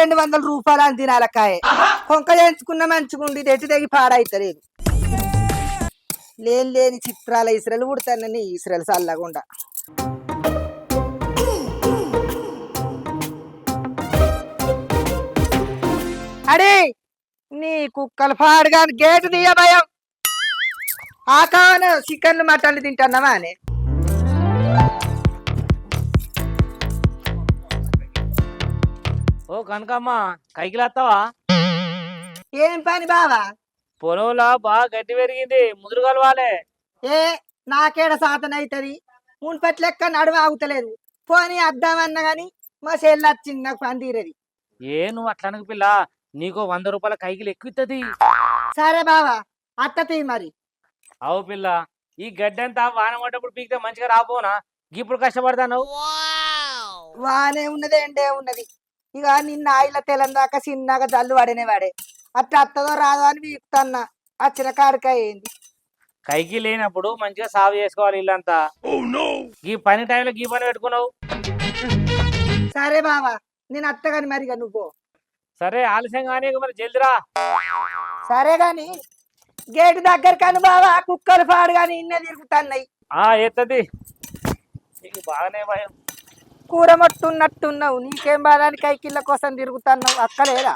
200 రూపాయలు అని తినాలకాయ కొంక చేయించుకున్న మంచిగుండి తెచ్చి తెగి పాడైతలేదు. లేని చిత్రాల ఇసురలు పుడతానని ఇసురలు చల్లగుండా. అడే నీ కుక్కలు పాడుగా గేటు తీయ భయం. ఆ కావన చికెన్లు మటన్లు తింటున్నావా అని. ఓ కనకమ్మ కైకిలేస్తావా? ఏం పని బావా? పొలంలో బాగా గడ్డి పెరిగింది, ముదురు కలవాలే. ఏ నాకేడ సాతన అవుతుంది, మున్పటి లెక్క నడుము ఆగుతలేదు. పోనీ అద్దామన్నా గాని మా చెల్లి వచ్చింది నాకు పని తీరది. నువ్వు అట్లా అనకు పిల్ల, నీకు 100 రూపాయల కైకిలు ఎక్కువది. సరే బావా అత్త తీ మరి. అవు పిల్ల, ఈ గడ్డి అంతా వాన పడ్డప్పుడు పీకితే మంచిగా రాపోనా? ఇప్పుడు కష్టపడతాను. వానే ఉన్నది ఎండే ఉన్నది. ఇక నిన్న ఆయిల తెలందాక చిన్నగా జల్లు పడినే వాడే. అట్లా అత్తదో రాదో అని వీపుతన్నా. వచ్చిన కాడికాయ ఏంది. కైకి లేనప్పుడు మంచిగా సాగు చేసుకోవాలి ఇల్లంతా. ఈ పని టైంలో గీ పని పెట్టుకున్నావు. సరే బావా నేను అత్తగాని మరిగా నువ్వు. సరే ఆలస్యం కానీ మరి జల్దిరా. సరే గాని గేటు దగ్గర కాని బావా కుక్కలు పాడు గాని ఇన్నే తిరుగుతున్నాయి. ఎత్తది నీకు బాగానే భయం. కూర మట్టున్నట్టున్నావు, నీకేం బాధాని కైకిళ్ళ కోసం తిరుగుతున్నావు అక్కలేదా?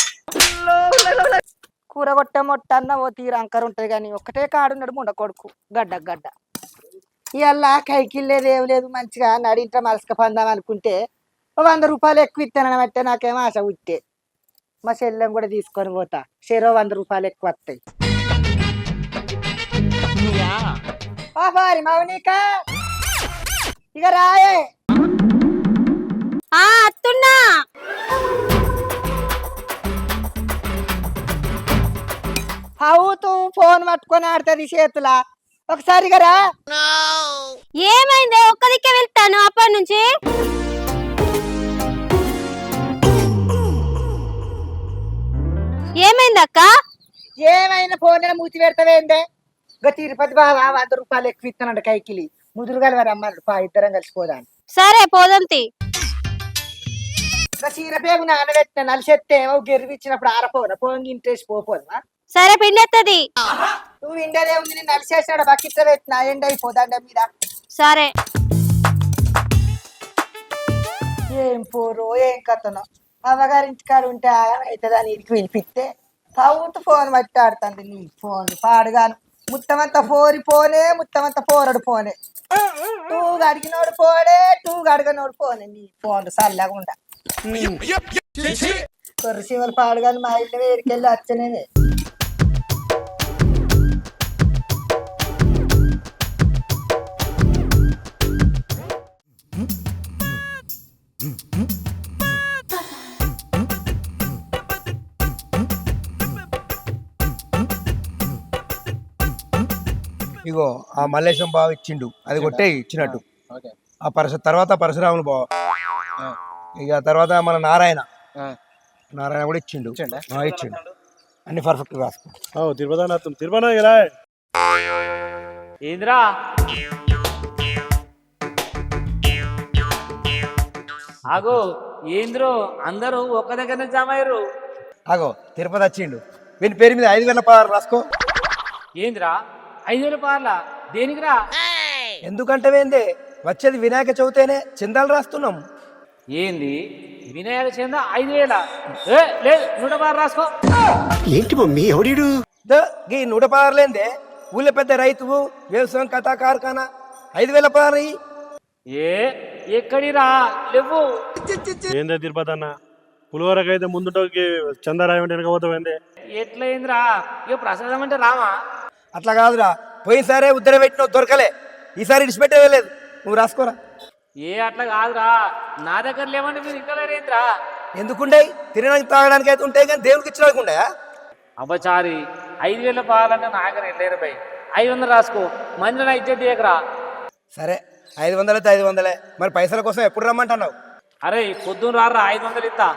కూర కొట్టే మొట్ట అన్న ఓ తీర అంకర ఉంటుంది కానీ ఒక్కటే కాడున్నాడు ముండ కొడుకు గడ్డ. ఇవాళ కైకిళ్ళేది ఏం లేదు, మంచిగా నడింట మలసక పందాం అనుకుంటే 100 రూపాయలు ఎక్కువ ఇస్తానని బట్టే నాకేమో ఆశ ఉట్టే. మా చెల్లెం కూడా తీసుకొని పోతా, చెరో 100 రూపాయలు ఎక్కువ వస్తాయి. మౌనిక ఇక రాయే. అత్తున్నా అవుతూ ఫోన్ పట్టుకొని ఆడుతుంది చేతుల. ఒకసారిగా రా. ఏమైంది? ఒక్క దిక్కే వెళ్తాను అప్పటి నుంచి. ఏమైంది అక్క? ఏమైనా ఫోన్ మూతి పెడతావేందే? ఇంకా తిరుపతి బాబా 100 రూపాయలు ఎక్కువ ఇస్తానంట కైకిలి. ముదురుగాలి వారు అమ్మారు ఇద్దరం కలిసిపోదాను. సరే పోదంతి. ఇంకా చీరపేగు నానబెట్టిన నలిసెత్తే గెరివిచ్చినప్పుడు ఆరపోదా పోంగి ఇంట్రెస్ట్ పోపోదా? సరే పిండెత్తది. నువ్వు ఇండదే ఉంది, నేను నలిసేసాడు బకెట్ పెట్టిన ఎండ అయిపోదండ మీద. సరే ఏం పోరో ఏం కథనో. అవ్వగారింటికాడ ఉంటే అవుతుందా నీకు వినిపిస్తే తవ్వుతూ ఫోన్ బట్టి ఆడుతుంది. నీ ఫోన్ పాడుగాను ముత్తమంతా పోనే ముత్తమంతా పోరడు పోనే. టూ గడిగినోడు పోడే, టూ గడగనోడు పోనే. నీ ఫోన్ చల్లకుండా కొర్రసీమలు పాడుగాను మా ఇల్లు వేడికెళ్ళి వచ్చనే. ఇగో ఆ మల్లేశం బావ ఇచ్చిండు, అది కొట్టే ఇచ్చినట్టు. ఆ తర్వాత పరశురాములు బావ, ఇక తర్వాత మన నారాయణ కూడా ఇచ్చిండు. ఇచ్చిండు అన్ని పర్ఫెక్ట్ రాసుకో. తిరుపతి ఏంద్రా ఆగో, ఏంద్రో అందరూ ఒక్క దగ్గర జమ అయ్యారు. ఆగో తిరుపతి వచ్చిండు, వీని పేరు మీద 5,000 పదాలు రాసుకో. ఏంద్రా 5,000 పార్ల దేనికిరా? ఎందుకంటే వేందే వచ్చేది వినాయక చవితేనే చందాలు రాస్తున్నాం. ఏంది వినాయక చంద 5,000? లేదు 116 రాసుకో. ఏంటి మమ్మీ ఎవడీడు? ఈ 116 లేదే ఊళ్ళో పెద్ద రైతువు వ్యవసాయం కథా కార్ఖానా 5,000 పదాలు. ఎక్కడిరా లేవు. ఏందే తిరుపతి అన్న, పులివరకైతే ముందుంటే చందారాయం అంటే వెనకపోతావేందే? ఎట్లయిందిరా? ఇక ప్రసాదం అంటే రామా? అట్లా కాదురా, పోయినసారే ఉద్దర పెట్టినావు దొరకలే, ఈసారి ఇడిచిపెట్టేదే లేదు. నువ్వు రాసుకోరా. అట్లా కాదురా, నా దగ్గర లేవంటే మీరు ఇంకా లేరేంద్రా? ఎందుకుండే? తినడానికి తాగడానికి అయితే ఉంటాయి కానీ దేవుడికి ఇచ్చడానికి ఉండయా? అబ్బచారి 5,000 పాలంటే నా దగ్గర వెళ్ళారు బై. 500 రాసుకో, మంది నా ఇచ్చేది దిగరా. సరే 500 అయితే 500. మరి పైసల కోసం ఎప్పుడు రమ్మంటున్నావు? అరే పొద్దున్న రారా, 500 ఇస్తా.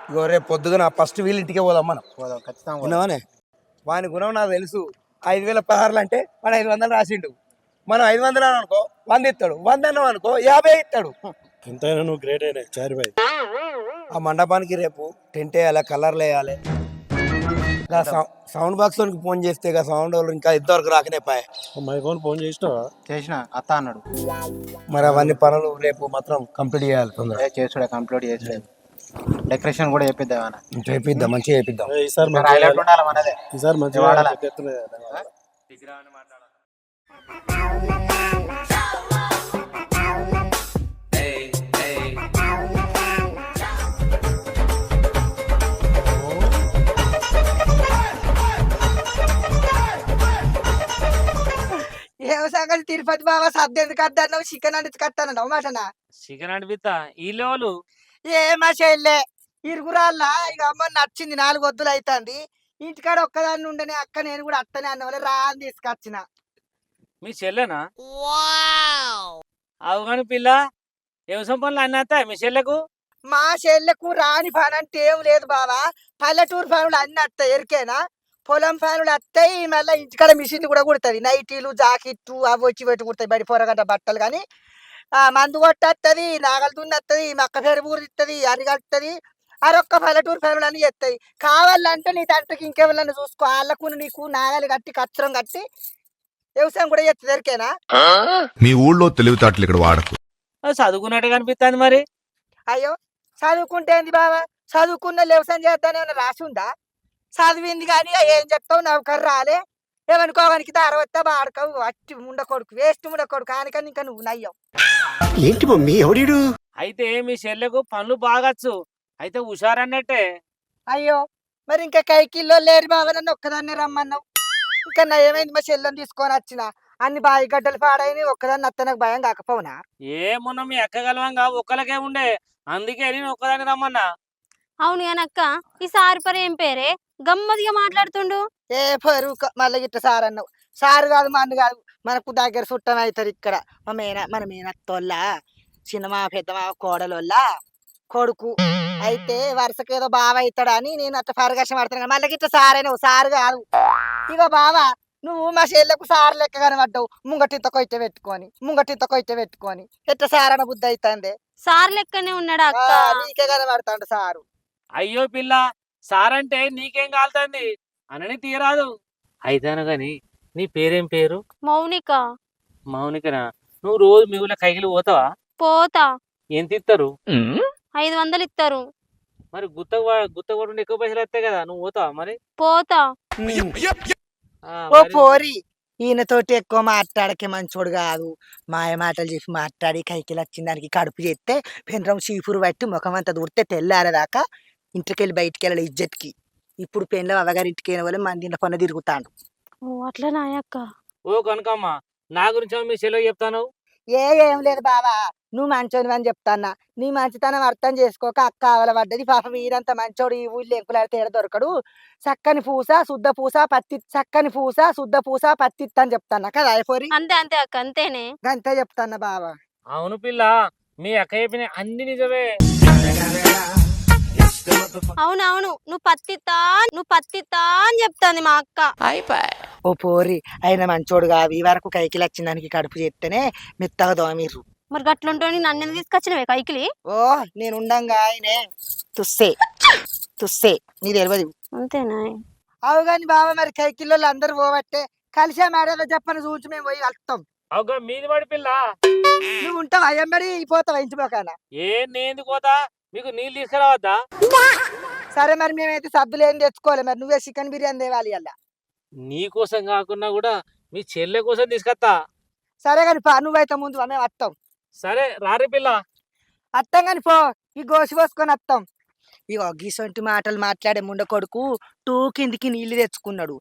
ఇగో రేపు పొద్దుగా ఫస్ట్ వీళ్ళ ఇంటికే పోదాం. మనం పోదాం ఖచ్చితంగా. ఉన్నావానే వాని గుణం నాకు తెలుసు. 5,000 పదార్లు అంటే వాడు 500 రాసిండు. మనం 500 అనుకో 100 ఇస్తాడు, 100 అన్నావు అనుకో 50 ఇస్తాడు. ఎంతైనా నువ్వు గ్రేట్ అయినా చారిబాయ్. ఆ మండపానికి రేపు టెంట్ వేయాలి, కలర్లు వేయాలి. సౌండ్ బాక్స్ లోనికి ఫోన్ చేస్తే సౌండ్ వాళ్ళు ఇంకా ఇంతవరకు రాకనే పాయ. మైకోన్ ఫోన్ చేసినావా? చేసిన అత్త అన్నాడు. మరి అవన్నీ పనులు రేపు మాత్రం కంప్లీట్ చేయాలి తొందరగా. చేసుడే కంప్లీట్ చేసుడే. డెకరేషన్ కూడా చేపిద్దాం. చేపిద్దాం, మంచిగా చేపిద్దాం. ఈసారి హైలైట్ ఉండాలి మనదే. ఈసారి మంచిగా వాడాలి. ఏమో సంగతి తిరుపతి బాబా సర్ది ఎందుకు అద్దన్నావు, చికెన్ అంటే కట్టానంటావు మాటనా? చికెన్ అనిపిస్తా ఈ లెవెలు ఏ మా చెల్లె ఇరుగురాళ్ళ ఇక అమ్మ నచ్చింది 4 వద్దులు అవుతుంది. ఇంటికాడ ఒక్కదాన్ని ఉండనే అక్క నేను కూడా అత్తనే అన్న వల్ల రా అని తీసుకొచ్చిన. మీ చెల్లెనా? అవుగాని పిల్ల వ్యవసాయం పనులు అన్నీ వస్తాయి మీ చెల్లెకు? మా చెల్లెకు రాని పని అంటే ఏం లేదు బావా. పల్లెటూరు పనులు అన్ని వస్తాయి ఎరికేనా. పొలం పనులు వస్తాయి, మళ్ళీ ఇంటికాడ మిషన్లు కూడా కుడుతుంది. నైటీలు జాకెట్లు అవి వచ్చి పెట్టి కుడతాయి, బడి పొరగడ్డ బట్టలు. కానీ మందు కొట్టేస్తుంది, నాగలు దున్నత్తది, మక్క పేరు పూరిస్తుంది, అరిగడుతుంది. అరొక్క పల్లెటూరు పనులు అన్నీ చేస్తాయి. కావాలంటే నీ తండ్రికి ఇంకెవరన్నా చూసుకో, వాళ్ళకు నీకు నాగలు కట్టి కచ్చరం కట్టి వ్యవసాయం కూడా చేస్తుంది ఎరికేనా. మీ ఊళ్ళో తెలివితేటలు ఇక్కడ వాడకు. చదువుకున్నట్టు కనిపిస్తుంది మరి. అయ్యో చదువుకుంటే ఏంది బావా, చదువుకున్న వ్యవసాయం చేద్దాని ఏమన్నా రాసి ఉందా? చదివింది కానీ ఏం చెప్తావు, నౌకరు రాలే. ఏమనుకోవానికి దారవత్తా బాడకవు, అట్టి ఉండకొడుకు, వేస్ట్ ఉండకొడుకు. కానికని ఇంకా నువ్వు నయ్యావు. ఏంటి మమ్మీ ఎవడీడు? అయితే మీ చెల్లెకు పనులు బాగచ్చు, అయితే హుషారన్నట్టే. అయ్యో మరి ఇంకా కైకిల్లో లేరు బావ, నన్ను ఒక్కదాన్నే రమ్మన్నావు. ఇంకా నా ఏమైంది, మా చెల్లెని తీసుకొని వచ్చిన అన్ని బావి గడ్డలు పాడైన ఒక్కదాన్ని అత్త నాకు భయం కాకపోవునా? ఏమున్నా మీ ఎక్కగలవంగా ఒక్కలకే ఉండే, అందుకే నేను ఒక్కదాన్ని రమ్మన్నా. అవును అనక్క, ఈ సార్ పరి ఏం పేరే గమ్మదిగా మాట్లాడుతుండు. ఏ పరువు మళ్ళీ గిట్ట సార్ అన్నావు. సారు కాదు మన్ను కాదు, మనకు దగ్గర చుట్టం అవుతారు ఇక్కడ. మన మేనత్తోళ్ళ చిన్నమా పెద్దమా కోడలోళ్ళ కొడుకు అయితే వరుసకు ఏదో బావ అవుతాడు అని నేను అట్లా పరగశం పడుతున్నాను. మళ్ళీ గిట్ట సార్ అయినావు, సారు కాదు. ఇగో బావా నువ్వు మా చెల్లెకు సారు లెక్క కనబడ్డావు. ముంగటింత కొయిట పెట్టుకొని ఎట్ట సారన బుద్ధి అవుతుంది. సార్ లెక్కనే ఉన్నాడు అక్క. నీకే కనబడతాడు సారు. అయ్యో పిల్ల, సారంటే నీకేం కాలుతుంది అనని తీయరాదు. అయితేను గాని నీ పేరేం పేరు? మౌనిక. మౌనికనా? నువ్వు రోజు మీ ఊళ్ళో కైకిలు పోతావా? పోతా. ఎంత ఇస్తారు? 500 ఇస్తారు. మరి గుత్త కొట్టుండి ఎక్కువ పైసలు వస్తాయి కదా, నువ్వు పోతావా మరి? పోతా. ఓ పోరి, ఈయనతోటి ఎక్కువ మాట్లాడకే, మంచోడు కాదు. మాయ మాటలు చెప్పి మాట్లాడి కైకిలు వచ్చిన దానికి కడుపు చేస్తే పెండ్రం చీపురు పట్టి ముఖం అంతా దూరితే తెల్లారదాకా ఇంటికెళ్ళి బయటికి వెళ్ళాలి ఇజ్జత్కి. ఇప్పుడు పెండ్లం అవ్వగారి ఇంటికి వెళ్ళిన వాళ్ళు మంది ఇంట్లో పన్ను తిరుగుతాడు. అట్లా నాయక్క. ఓ కనకమ్మ, నా గురించి మీ చెల్లె చెప్తాను. ఏం లేదు బావా, నువ్వు మంచోని అని చెప్తాన్నా. నీ మంచితనం అర్థం చేసుకోక అక్క ఆవల పడ్డది. పాపం వీరంత మంచోడు ఈ ఊళ్ళో ఎంకులాడితే ఏడ దొరకడు. చక్కని పూస శుద్ధ పూస పత్తి అని చెప్తాన్నా కదా అయిపోయి. అంతే అంతే అక్క, అంతేనే. అంతే చెప్తాన్నా బావా. అవును పిల్ల, మీ అక్క చెప్పిన అన్ని నిజమే. అవునవును, నువ్వు పత్తితా అని చెప్తాంది మా అక్క. ఓ పోరి, ఆయన మంచోడు కాదు. ఈ వరకు కైకిలు వచ్చిన దానికి కడుపు చేస్తేనే మెత్తగా దోమిర్రు. మరి గట్లుంటోని నన్ను తీసుకొచ్చినవే కైకిలి? ఓ నేను ఉండంగా ఆయనే తుస్సే నీ తెలియదు. అంతేనా? అవు గాని బావా, మరి కైకిల్లో అందరు పోవట్టే కలిసా మేడలో చెప్పని చూసి మేము పోయి కలుస్తాం. అవుగా మీది పడి పిల్ల. నువ్వు ఉంటావా ఎంబడి పోతావా ఇంటిపోకానా? నేను పోతా, మీకు నీళ్ళు తీసుకురావద్దా? సరే మరి మేమైతే సద్దులు ఏం తెచ్చుకోవాలి. మరి నువ్వే చికెన్ బిర్యానీ తేవాలి అలా. నీ కోసం కాకున్నా కూడా మీ చెల్లె కోసం తీసుకొస్తా. సరే కాని పా, నువ్వైతే ముందు మేము వస్తాం. సరే రారి పిల్ల. అత్తం కాని పో, ఈ గోసి పోసుకొని వస్తాం. ఇగో గీసొంటి మాటలు మాట్లాడే ముండ కొడుకు టూ కిందికి నీళ్లు తెచ్చుకున్నాడు.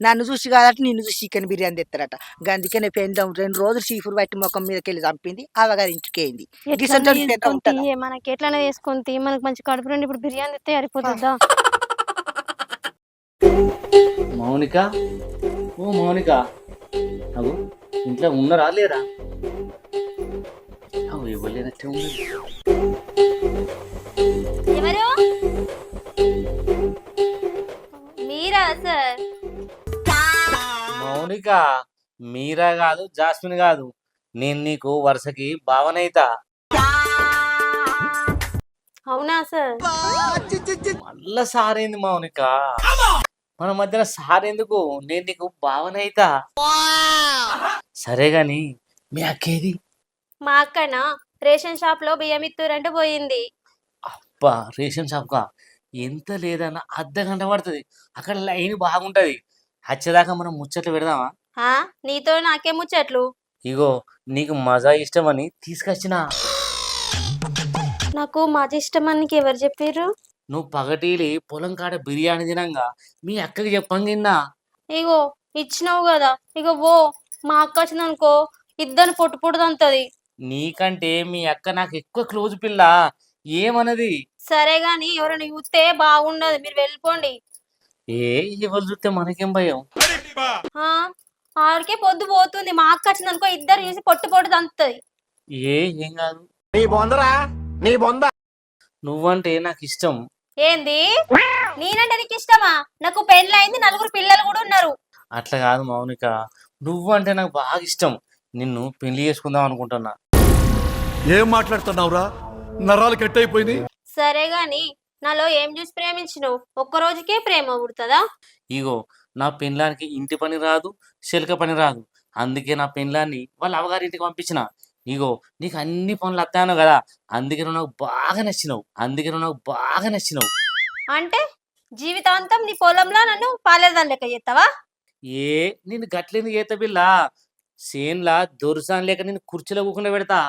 నన్ను చూసి కాదట, నిన్ను చూసి చికెన్ బిర్యానీ తెస్తారట. గందుకనే పెండ్లం 2 రోజులు చీపురు బట్టి ముఖం మీదకి వెళ్ళి చంపింది. అవ్వగారి ఇంటికి అయింది. మనకి ఎట్లనే వేసుకుంది, మనకి మంచి కడుపు నుండి ఇప్పుడు బిర్యానీ తెస్తే సరిపోతుందా? మౌనిక, ఓ మౌనిక, అవు ఇంట్లో ఉన్నారా లేరా? అవు ఇవ్వలేనట్టే ఉంది. ఎవరు? మీరా సార్? మౌనిక, మీరా కాదు, జాస్మిన్ కాదు, నేను నీకు వరుసకి భావనైతా. అవునా సార్? మళ్ళా సారేంది మౌనిక, మన మధ్యన సారెందుకు, నేను నీకు భావన అయితా. సరే గాని మీ అక్కేది? మా అక్కన రేషన్ షాప్ లో బియ్యం ఇత్తురంటే పోయింది. అబ్బా, రేషన్ షాప్ కా ఎంత లేదన్నా అర్ధ గంట పడుతుంది, అక్కడ లైన్ బాగుంటది. వచ్చేదాకా మనం ముచ్చట్లు పెడదామా? ఆ నీతో నాకే ముచ్చట్లు. ఇగో నీకు మజా ఇష్టమని తీసుకొచ్చిన. నాకు మాది ఇష్టమని నీకు ఎవరు చెప్పారు? నువ్వు పగటీలి పొలం కాడ బిర్యానీ తినంగా మీ అక్కకి చెప్పంగిన్నా. ఇగో ఇచ్చినావు కదా, ఇగో ఓ మా అక్క వచ్చిందనుకో ఇద్దరు పొట్టు పొట్టుదంతది. నీకంటే మీ అక్క నాకు ఎక్కువ క్లోజ్ పిల్ల, ఏమన్నది? సరే గాని ఎవరైనా చూస్తే బాగుండదు, మీరు వెళ్ళిపోండి. ఏ ఎవరు చూస్తే మనకేం భయం? ఆ ఆడికే పొద్దు పోతుంది, మా అక్క వచ్చిందనుకో ఇద్దరు చూసి పొట్టు పొట్టు దంతది. ఏం కాదు, నువ్వంటే నాకు ఇష్టం. ఏంది? నేనంటే నీకు ఇష్టమా? నాకు పెళ్ళైంది, 4 పిల్లలు కూడా ఉన్నారు. అట్లా కాదు మౌనిక, నువ్వంటే నాకు బాగా ఇష్టం. నిన్ను పెళ్లి చేసుకుందాం అనుకుంటున్నా. ఏం మాట్లాడుతున్నావురా, నరాలు కట్ అయిపోయింది. సరే గాని నాలో ఏం చూసి ప్రేమించినావు? ఒక్క రోజుకే ప్రేమ పుడుతుందా? ఇగో నా పెళ్ళానికి ఇంటి పని రాదు, శిల్క పని రాదు. అందుకే నా పెళ్ళాన్ని వాళ్ళ అవ్వగారింటికి పంపించిన. ఇగో నీకు అన్ని పనులు వస్తాను కదా, అందుకే నువ్వు నాకు బాగా నచ్చినావు. అంటే జీవితాంతం నీ పొలంలో నన్ను పాలేదాని లెక్క చేస్తావా? నిన్ను గట్లేందుకు చేత బిల్ల, సేన్లా దొరసాన్ లేక నేను కుర్చీలో కూకుండా పెడతా.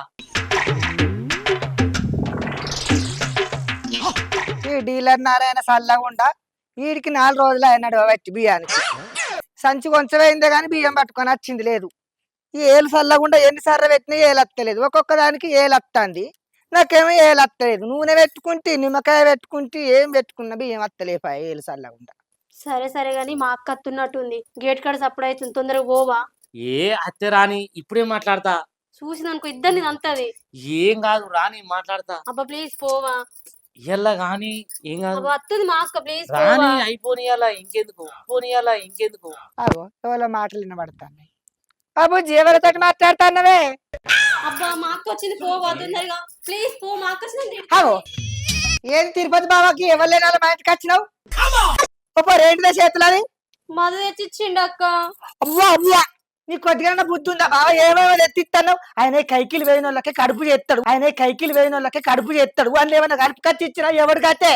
ఈ డీలర్ నారాయణ సల్లగుండా వీడికి 4 రోజులు అయినాడు వచ్చి బియ్యానికి. సంచి కొంచెమైందే కానీ బియ్యం పట్టుకొని వచ్చింది లేదు. ఈ ఏలు సల్లగుండా ఎన్నిసార్లు పెట్టినా ఏలు వస్తలేదు, ఒక్కొక్క దానికి ఏలు వస్తుంది. నాకేమో ఏలు వస్తలేదు. నూనె పెట్టుకుంటే, నిమ్మకాయ పెట్టుకుంటే, ఏం పెట్టుకున్నా బియ్యం వస్తలేపా ఏలు సల్లగుండా. సరే సరే గాని మా అక్క అత్తున్నట్టుంది, గేట్ కాడ సప్పుడు అవుతుంది, తొందరగా పోవా. అత్తే రాని, ఇప్పుడే మాట్లాడతా. చూసిందనుకో ఇద్దరిని అంతది. ఏం కాదు రాని, మాట్లాడతా. అబ్బా ప్లీజ్ పోవా. ఇయ్యల్లా గాని ఏం కాదు, అబ్బా అత్తుంది మా అక్క, ప్లీజ్ రాని. అయిపోనియాలా ఇంకెందుకు. అగో ఎవరో మాటలు వినబడతాయి. అబ్బు జీవనతో మాట్లాడుతానవే. అబ్బా మా అక్క వచ్చింది, పోవా తొందరగా ప్లీజ్ పో. మా అక్క వచ్చింది. అగో ఏది తిరుపతి బాబాకి ఎవరు లేని మా ఇంటికి వచ్చినావు? రేంటిదే చేతులని మధు తెచ్చిచ్చిండు అక్క. అవ్వా అవ్వా, నీ కొద్దిగా బుద్ధి ఉందా బావ? ఏమేమో ఎత్తిస్తాను. ఆయన కైకిలు వేయిన వాళ్ళకి కడుపు చేస్తాడు, వాళ్ళు ఏమైనా కడుపు కత్తి ఇచ్చినా ఎవడు కట్టే?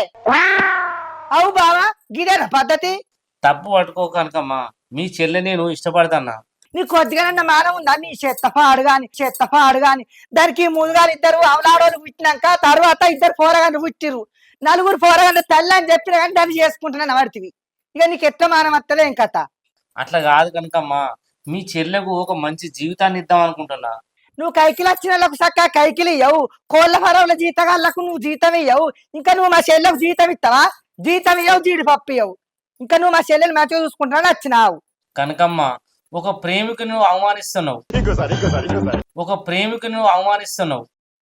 అవు బావా, గిదేనా పద్ధతి? తప్పు పట్టుకో కనకమ్మా, మీ చెల్లె నేను ఇష్టపడతాన్నా. నీ కొద్దిగా మానం ఉందా? నీ చెత్తపాడు గాని దానికి ముందుగా 2 అవలాడోళ్ళు పుట్టినాక తర్వాత 2 పోరగాళ్ళు పుట్టిరు. 4 పోరగాళ్ళు తల్లి అని చెప్పిన కానీ దాన్ని చేసుకుంటున్నాను పడుతుంది. ఇక నీకు ఎట్లా మానం వస్తలే ఏం కథ? అట్లా కాదు కనకమ్మా, మీ చెల్లెకు ఒక మంచి జీవితాన్ని ఇద్దాం అనుకుంటున్నా. నువ్వు కైకిలు వచ్చిన వాళ్ళకు చక్కగా కైకిలు ఇయ్యవు, కోళ్ళ ఫారంల జీతగాళ్ళకు నువ్వు జీతం ఇయ్యవు. ఇంకా నువ్వు మా చెల్లెకు జీతం ఇస్తావా? జీతం ఇయ్యవు, జీడిపప్పు ఇయ్యవు. ఇంకా నువ్వు మా చెల్లెలు మంచిగా చూసుకుంటున్నా వచ్చినావు. కనకమ్మ, ఒక ప్రేమికుని నువ్వు అవమానిస్తున్నావు.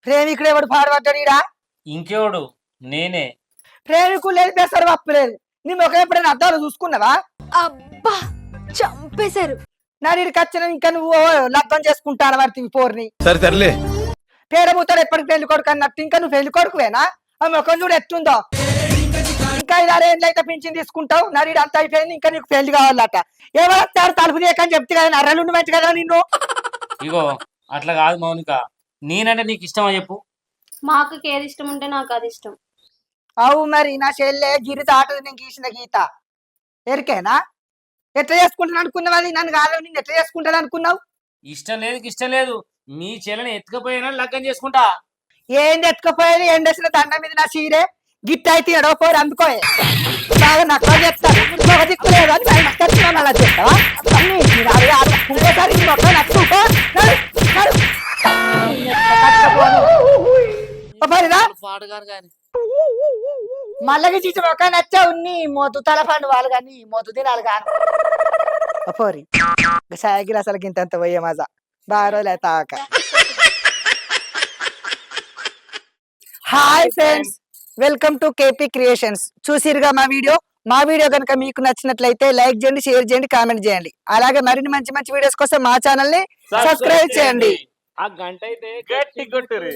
ప్రేమికుడు ఎవడు పాడబడ్డాడా? ఇంకెవడు? నేనే. ప్రేమికుడు లేదు, పెసరు పప్పు లేదు. నీ ముఖం ఎప్పుడైనా అద్దాలు చూసుకున్నావా? అబ్బా చంపేశారు. నాడికి వచ్చిన ఇంకా నువ్వు లగ్గం చేసుకుంటాను పడుతుంది పోర్ని. సరే తరలే, పేరబూతాడు ఎప్పటికి పెళ్లి కొడుకు అన్నట్టు ఇంకా నువ్వు పెళ్లి కొడుకువేనా? ఆ ముఖం చూడు ఎట్టుందో. ఇంకా 5-6 ఏళ్ళు అయితే పింఛన్ తీసుకుంటావు. నడిడు అంత అయిపోయింది, ఇంకా నీకు పెళ్లి కావాలట. ఎవరు తలుపు తీయకని చెప్తే కదా, నర్రలుండి మంచి కదా నిన్ను. ఇగో అట్లా కాదు మౌనిక, నేనంటే నీకు ఇష్టమా చెప్పు? మా అక్కకి ఏది ఇష్టం ఉంటే నాకు అది ఇష్టం. అవు మరి నా చెల్లె గిరి దాటది నేను గీసిన గీత ఎరికేనా? ఎట్లా చేసుకుంటాను అనుకున్నావు? అది నన్ను కాదు, నేను ఎట్లా చేసుకుంటాను అనుకున్నావు? ఇష్టం లేదు, మీ చెల్లెని ఎత్తుకపోయినా లగ్గం చేసుకుంటా. ఏంది ఎత్తుకపోయేది? ఎండేసిన దండ మీద నా చీరే గిట్ట అయితే ఎడవపోయి అందుకోయే బాగా నక్క చెప్తాను. ఒక దిక్కులేదు అని అలా చెప్తావా? ఇంకోసారి మొక్క నచ్చుకో. పాడుగారు గాని మల్లకి చీచి మొక్క నచ్చావు. నీ మొద్దు తల పండు వాళ్ళు కానీ మొద్దు తినాలి కానీ పోరి సైకిల్ అసలు ఇంత పోయే మజా బాగా రోజులు తాక. Hi friends, welcome to KP creations. చూసిరుగా మా వీడియో కనుక మీకు నచ్చినట్లయితే లైక్ చేయండి, షేర్ చేయండి, కామెంట్ చేయండి. అలాగే మరిన్ని మంచి మంచి వీడియోస్ కోసం మా ఛానల్ ని సబ్స్క్రైబ్ చేయండి. ఆ గంట అయితే గట్టి కొట్టుర్రి.